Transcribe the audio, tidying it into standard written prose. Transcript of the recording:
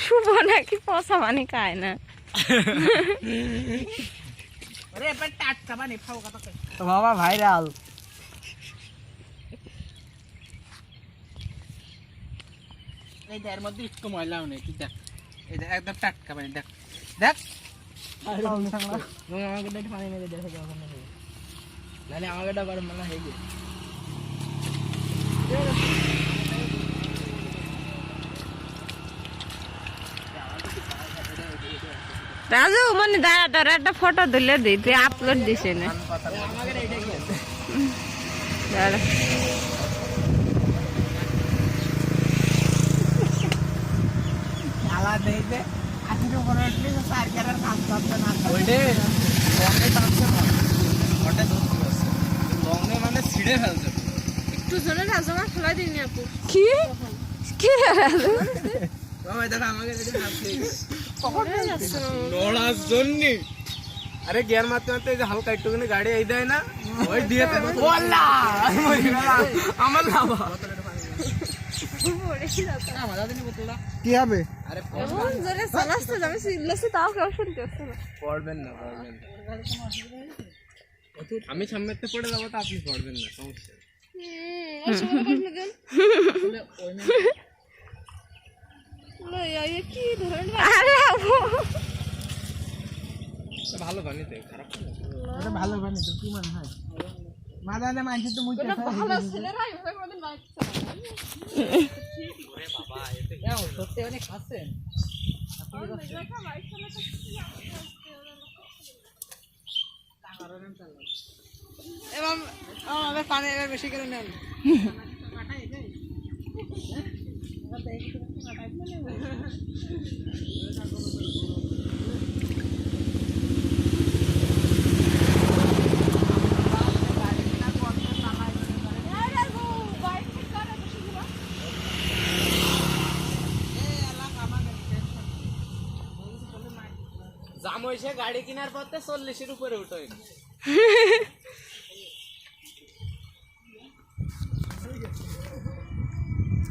শুভ নাকি পচা পানি খায় না। বাবা ভাইরাল এই এর মধ্যে একটু ময়লাও নেই, তুই দেখ এই দেখ একদম টাটকা পানি, দেখ দেখ আমাকে একটু পানি মেরে দেখো যখন নাহলে আমাকে এটা গরম মানে হয়ে গেছে। রাজু মানে দাঁড়া, তোর একটা ফটো তুলে দিই, তুই আপলোড দিস না। দাঁড়া মানে ছিঁড়ে ফেলছে একটু জোরে রাজু আমার খোলা দিইনি আপু। কি কি রাজু নড়ার জন্য। আরে গিয়ার মারতে মারতে এই যে হালকা একটুখানি গাড়ি এই দেয় না, ওই দিয়ে আমার লাভা কি হবে? আরে এমন জোরে চালাচ্ছে আমি সিলেছি তাও কেউ শুনতে পাচ্ছে না। পড়বেন না, পড়বেন না। আমি সামনেতে পড়ে যাবো তো আপনি পড়বেন না, সমস্যা নেই। কি ধরনের আরে আপু ভালো বানি তো, খারাপ না। এটা ভালো বানি তো, কি মনে হয়? মাদানে মানছি তো মুই ভালো ছেলেরা এভাবে কোনদিন বাইক ওরে বাবা এতে সত্যি অনেক খাচ্ছেন এবার আমাদের পানি এবার বেশি করে নেন। জাম হয়েছে গাড়ি কেনার পথে 40-এর উপরে উঠে